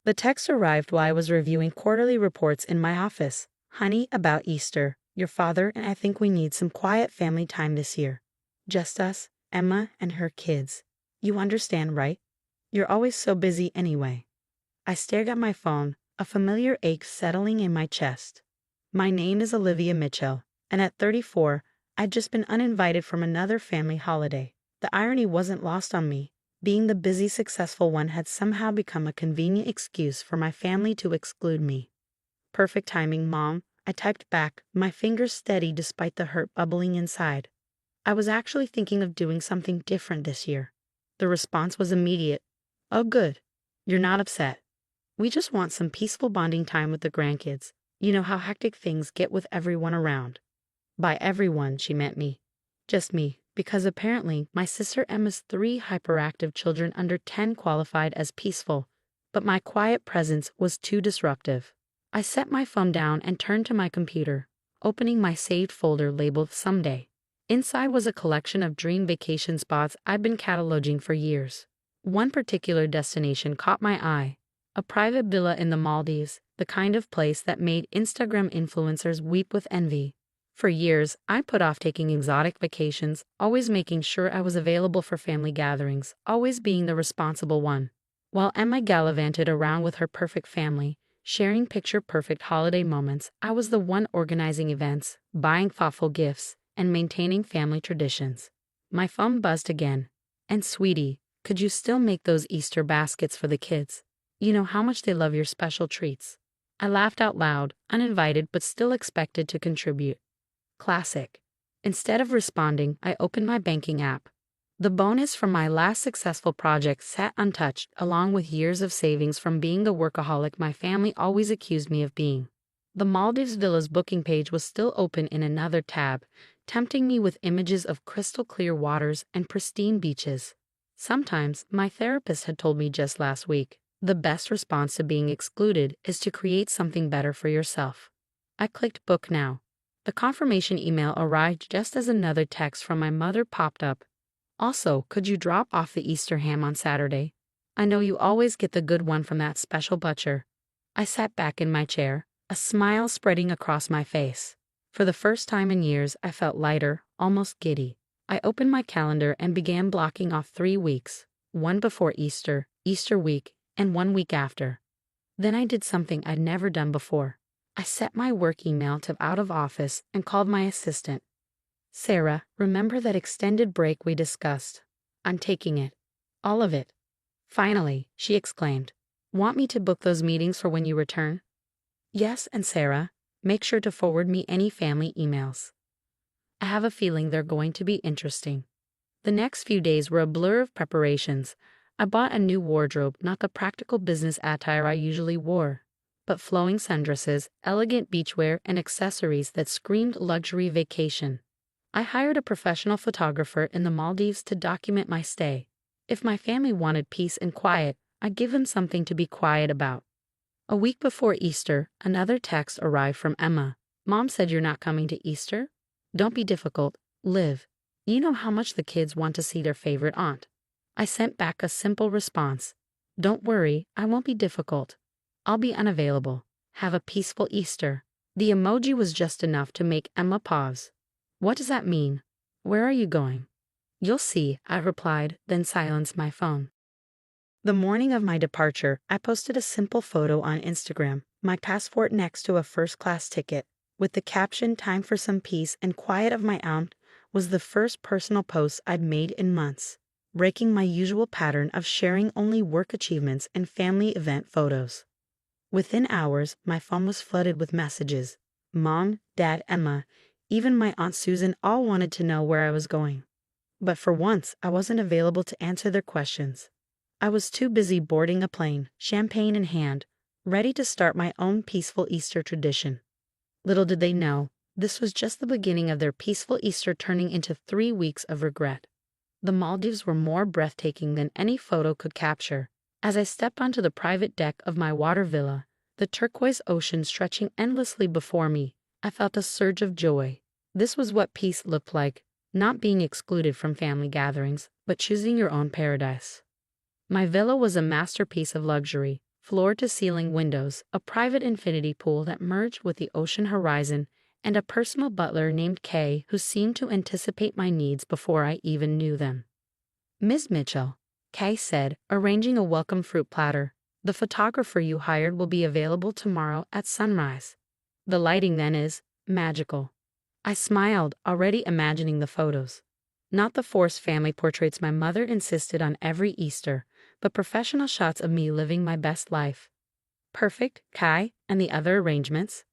The text arrived while I was reviewing quarterly reports in my office. Honey, about Easter, your father and I think we need some quiet family time this year. Just us, Emma, and her kids. You understand, right? You're always so busy anyway. I stared at my phone, a familiar ache settling in my chest. My name is Olivia Mitchell, and at 34, I'd just been uninvited from another family holiday. The irony wasn't lost on me. Being the busy, successful one had somehow become a convenient excuse for my family to exclude me. Perfect timing, Mom, I typed back, my fingers steady despite the hurt bubbling inside. I was actually thinking of doing something different this year. The response was immediate. Oh, good. You're not upset. We just want some peaceful bonding time with the grandkids. You know how hectic things get with everyone around. By everyone, she meant me. Just me, because apparently my sister Emma's 3 hyperactive children under 10 qualified as peaceful, but my quiet presence was too disruptive. I set my phone down and turned to my computer, opening my saved folder labeled Someday. Inside was a collection of dream vacation spots I'd been cataloging for years. One particular destination caught my eye. A private villa in the Maldives, the kind of place that made Instagram influencers weep with envy. For years, I put off taking exotic vacations, always making sure I was available for family gatherings, always being the responsible one. While Emma gallivanted around with her perfect family, sharing picture-perfect holiday moments, I was the one organizing events, buying thoughtful gifts, and maintaining family traditions. My phone buzzed again. And sweetie, could you still make those Easter baskets for the kids? You know how much they love your special treats. I laughed out loud, uninvited but still expected to contribute. Classic. Instead of responding, I opened my banking app. The bonus from my last successful project sat untouched, along with years of savings from being the workaholic my family always accused me of being. The Maldives Villa's booking page was still open in another tab, tempting me with images of crystal clear waters and pristine beaches. Sometimes, my therapist had told me just last week, the best response to being excluded is to create something better for yourself. I clicked Book Now. The confirmation email arrived just as another text from my mother popped up. Also, could you drop off the Easter ham on Saturday? I know you always get the good one from that special butcher. I sat back in my chair, a smile spreading across my face. For the first time in years, I felt lighter, almost giddy. I opened my calendar and began blocking off 3 weeks, one before Easter, Easter week, and 1 week after. Then I did something I'd never done before. I set my work email to out of office and called my assistant. Sarah, remember that extended break we discussed? I'm taking it. All of it. Finally, she exclaimed. Want me to book those meetings for when you return? Yes, and Sarah, make sure to forward me any family emails. I have a feeling they're going to be interesting. The next few days were a blur of preparations. I bought a new wardrobe, not the practical business attire I usually wore, but flowing sundresses, elegant beachwear, and accessories that screamed luxury vacation. I hired a professional photographer in the Maldives to document my stay. If my family wanted peace and quiet, I'd give them something to be quiet about. A week before Easter, another text arrived from Emma. Mom said you're not coming to Easter? Don't be difficult, Liv. You know how much the kids want to see their favorite aunt. I sent back a simple response. Don't worry, I won't be difficult. I'll be unavailable. Have a peaceful Easter. The emoji was just enough to make Emma pause. What does that mean? Where are you going? You'll see, I replied, then silenced my phone. The morning of my departure, I posted a simple photo on Instagram, my passport next to a first-class ticket, with the caption "Time for some peace and quiet of my aunt" was the first personal post I'd made in months, breaking my usual pattern of sharing only work achievements and family event photos. Within hours, my phone was flooded with messages. Mom, Dad, Emma, even my Aunt Susan all wanted to know where I was going. But for once, I wasn't available to answer their questions. I was too busy boarding a plane, champagne in hand, ready to start my own peaceful Easter tradition. Little did they know, this was just the beginning of their peaceful Easter turning into 3 weeks of regret. The Maldives were more breathtaking than any photo could capture. As I stepped onto the private deck of my water villa, the turquoise ocean stretching endlessly before me, I felt a surge of joy. This was what peace looked like, not being excluded from family gatherings, but choosing your own paradise. My villa was a masterpiece of luxury, floor-to-ceiling windows, a private infinity pool that merged with the ocean horizon, and a personal butler named Kay who seemed to anticipate my needs before I even knew them. "Miss Mitchell," Kay said, arranging a welcome fruit platter, "the photographer you hired will be available tomorrow at sunrise. The lighting then is magical." I smiled, already imagining the photos. Not the forced family portraits my mother insisted on every Easter, but professional shots of me living my best life. "Perfect, Kai, and the other arrangements?"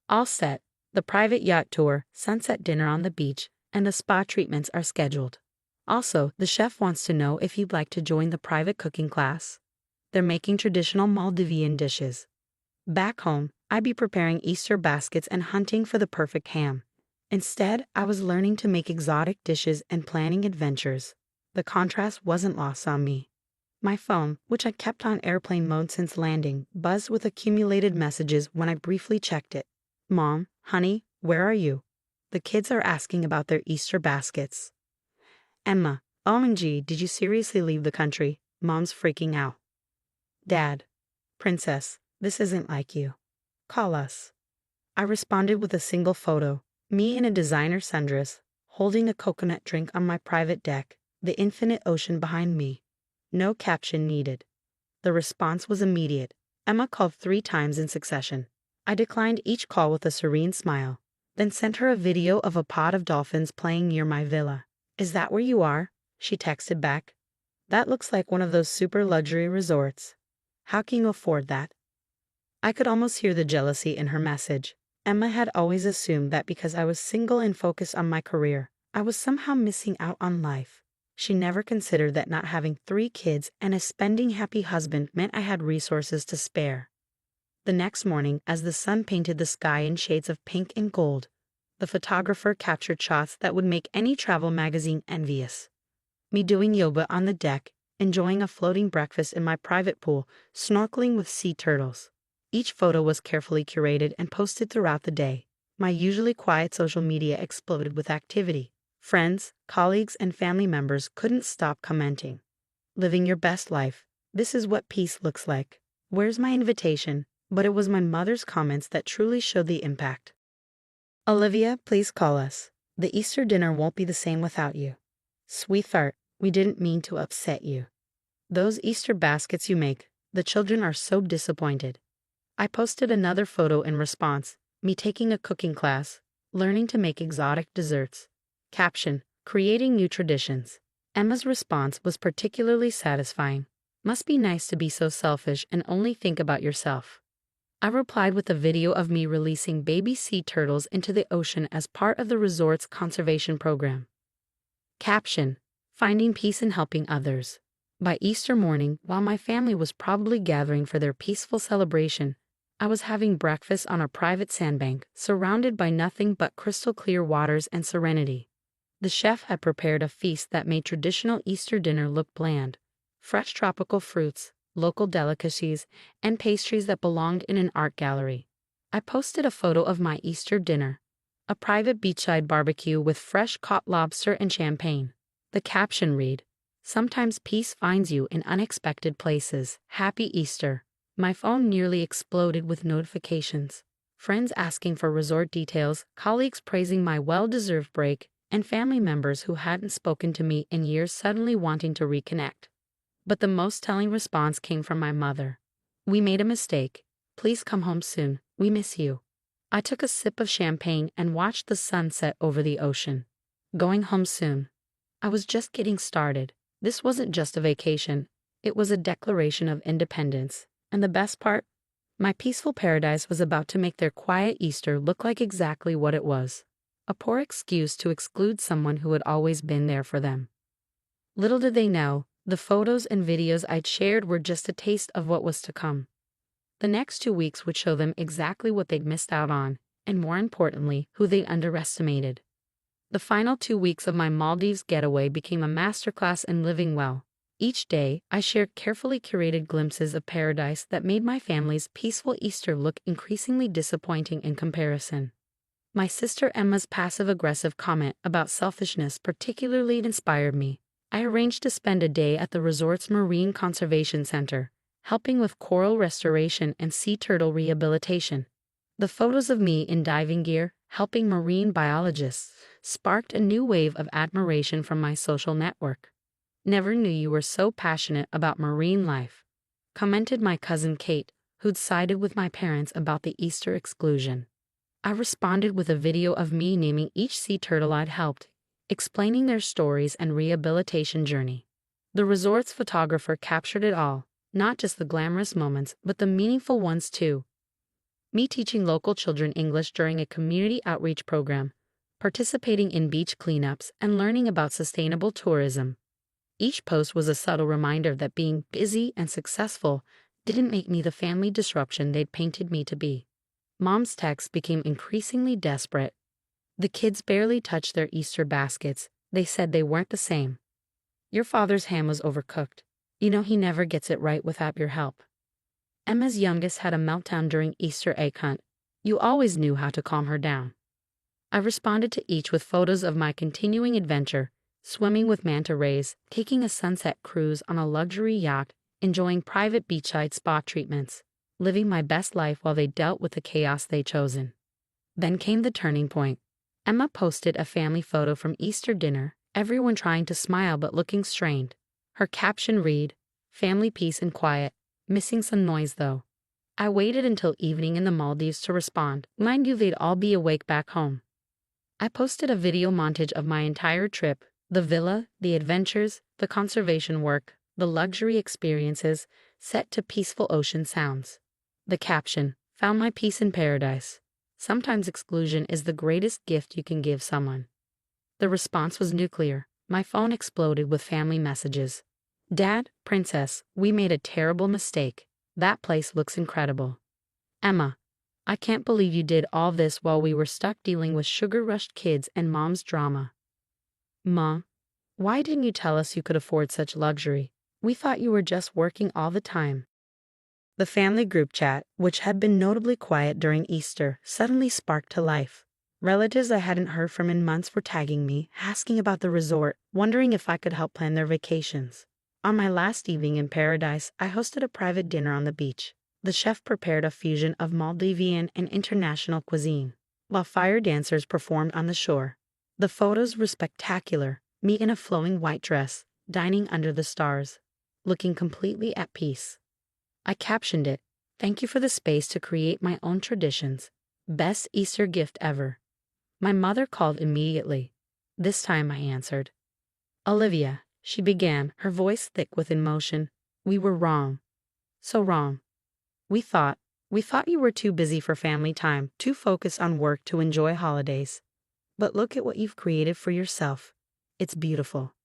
"All set. The private yacht tour, sunset dinner on the beach, and the spa treatments are scheduled. Also, the chef wants to know if you'd like to join the private cooking class. They're making traditional Maldivian dishes. Back home, I'd be preparing Easter baskets and hunting for the perfect ham. Instead, I was learning to make exotic dishes and planning adventures. The contrast wasn't lost on me. My phone, which I kept on airplane mode since landing, buzzed with accumulated messages when I briefly checked it. "Mom, honey, where are you? The kids are asking about their Easter baskets." "Emma, OMG, did you seriously leave the country? Mom's freaking out." "Dad, Princess, this isn't like you. Call us." I responded with a single photo, me in a designer sundress, holding a coconut drink on my private deck, the infinite ocean behind me. No caption needed. The response was immediate. Emma called 3 times in succession. I declined each call with a serene smile, then sent her a video of a pod of dolphins playing near my villa. "Is that where you are?" she texted back. "That looks like one of those super luxury resorts. How can you afford that?" I could almost hear the jealousy in her message. Emma had always assumed that because I was single and focused on my career, I was somehow missing out on life. She never considered that not having 3 kids and a spending-happy husband meant I had resources to spare. The next morning, as the sun painted the sky in shades of pink and gold, the photographer captured shots that would make any travel magazine envious. Me doing yoga on the deck, enjoying a floating breakfast in my private pool, snorkeling with sea turtles. Each photo was carefully curated and posted throughout the day. My usually quiet social media exploded with activity. Friends, colleagues, and family members couldn't stop commenting. "Living your best life. This is what peace looks like. Where's my invitation?" But it was my mother's comments that truly showed the impact. "Olivia, please call us. The Easter dinner won't be the same without you. Sweetheart, we didn't mean to upset you. Those Easter baskets you make, the children are so disappointed." I posted another photo in response, me taking a cooking class, learning to make exotic desserts. Caption, "Creating new traditions." Emma's response was particularly satisfying. "Must be nice to be so selfish and only think about yourself." I replied with a video of me releasing baby sea turtles into the ocean as part of the resort's conservation program. Caption, "Finding peace in helping others." By Easter morning, while my family was probably gathering for their peaceful celebration, I was having breakfast on a private sandbank, surrounded by nothing but crystal-clear waters and serenity. The chef had prepared a feast that made traditional Easter dinner look bland. Fresh tropical fruits, local delicacies, and pastries that belonged in an art gallery. I posted a photo of my Easter dinner, a private beachside barbecue with fresh caught lobster and champagne. The caption read, "Sometimes peace finds you in unexpected places. Happy Easter." My phone nearly exploded with notifications. Friends asking for resort details, colleagues praising my well-deserved break, and family members who hadn't spoken to me in years suddenly wanting to reconnect. But the most telling response came from my mother. "We made a mistake. Please come home soon. We miss you." I took a sip of champagne and watched the sun set over the ocean. Going home soon. I was just getting started. This wasn't just a vacation. It was a declaration of independence. And the best part? My peaceful paradise was about to make their quiet Easter look like exactly what it was. A poor excuse to exclude someone who had always been there for them. Little did they know, the photos and videos I'd shared were just a taste of what was to come. The next 2 weeks would show them exactly what they'd missed out on, and more importantly, who they'd underestimated. The final 2 weeks of my Maldives getaway became a masterclass in living well. Each day, I shared carefully curated glimpses of paradise that made my family's peaceful Easter look increasingly disappointing in comparison. My sister Emma's passive-aggressive comment about selfishness particularly inspired me. I arranged to spend a day at the resort's Marine Conservation Center, helping with coral restoration and sea turtle rehabilitation. The photos of me in diving gear, helping marine biologists, sparked a new wave of admiration from my social network. "Never knew you were so passionate about marine life," commented my cousin Kate, who'd sided with my parents about the Easter exclusion. I responded with a video of me naming each sea turtle I'd helped, explaining their stories and rehabilitation journey. The resort's photographer captured it all, not just the glamorous moments, but the meaningful ones too. Me teaching local children English during a community outreach program, participating in beach cleanups, and learning about sustainable tourism. Each post was a subtle reminder that being busy and successful didn't make me the family disruption they'd painted me to be. Mom's texts became increasingly desperate. The kids barely touched their Easter baskets. They said they weren't the same. "Your father's ham was overcooked. You know he never gets it right without your help." Emma's youngest had a meltdown during Easter egg hunt. "You always knew how to calm her down." I responded to each with photos of my continuing adventure, swimming with manta rays, taking a sunset cruise on a luxury yacht, enjoying private beachside spa treatments, living my best life while they dealt with the chaos they'd chosen. Then came the turning point. Emma posted a family photo from Easter dinner, everyone trying to smile but looking strained. Her caption read, "Family peace and quiet, missing some noise though." I waited until evening in the Maldives to respond. Mind you, they'd all be awake back home. I posted a video montage of my entire trip, the villa, the adventures, the conservation work, the luxury experiences, set to peaceful ocean sounds. The caption, "Found my peace in paradise. Sometimes exclusion is the greatest gift you can give someone." The response was nuclear. My phone exploded with family messages. "Dad, Princess, we made a terrible mistake. That place looks incredible." "Emma, I can't believe you did all this while we were stuck dealing with sugar-rushed kids and mom's drama." "Mom, why didn't you tell us you could afford such luxury? We thought you were just working all the time." The family group chat, which had been notably quiet during Easter, suddenly sparked to life. Relatives I hadn't heard from in months were tagging me, asking about the resort, wondering if I could help plan their vacations. On my last evening in paradise, I hosted a private dinner on the beach. The chef prepared a fusion of Maldivian and international cuisine, while fire dancers performed on the shore. The photos were spectacular, me in a flowing white dress, dining under the stars, looking completely at peace. I captioned it, "Thank you for the space to create my own traditions. Best Easter gift ever." My mother called immediately. This time I answered. "Olivia," she began, her voice thick with emotion, "we were wrong. So wrong. We thought you were too busy for family time, too focused on work to enjoy holidays. But look at what you've created for yourself. It's beautiful."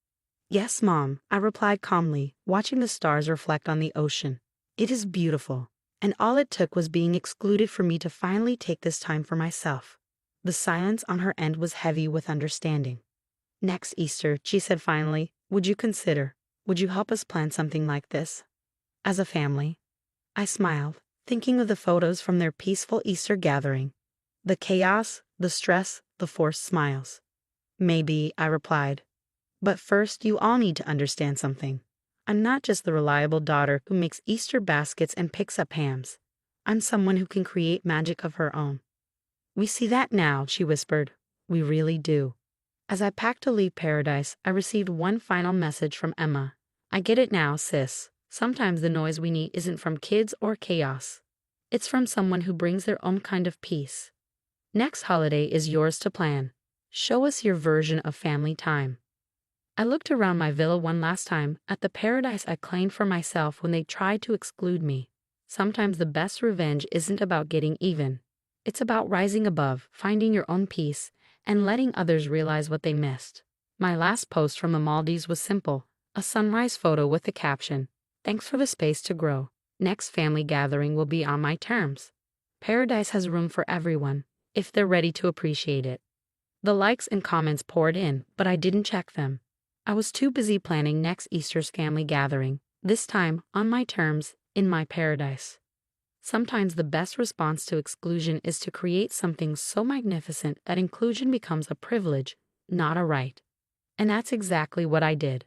"Yes, Mom," I replied calmly, watching the stars reflect on the ocean. "It is beautiful. And all it took was being excluded for me to finally take this time for myself." The silence on her end was heavy with understanding. "Next Easter," she said finally, would you help us plan something like this? As a family?" I smiled, thinking of the photos from their peaceful Easter gathering. The chaos, the stress, the forced smiles. "Maybe," I replied. "But first, you all need to understand something. I'm not just the reliable daughter who makes Easter baskets and picks up hams. I'm someone who can create magic of her own." "We see that now," she whispered. "We really do." As I packed to leave paradise, I received one final message from Emma. "I get it now, sis. Sometimes the noise we need isn't from kids or chaos. It's from someone who brings their own kind of peace. Next holiday is yours to plan. Show us your version of family time." I looked around my villa one last time, at the paradise I claimed for myself when they tried to exclude me. Sometimes the best revenge isn't about getting even. It's about rising above, finding your own peace, and letting others realize what they missed. My last post from the Maldives was simple, a sunrise photo with the caption, "Thanks for the space to grow. Next family gathering will be on my terms." Paradise has room for everyone, if they're ready to appreciate it. The likes and comments poured in, but I didn't check them. I was too busy planning next Easter's family gathering, this time on my terms, in my paradise. Sometimes the best response to exclusion is to create something so magnificent that inclusion becomes a privilege, not a right. And that's exactly what I did.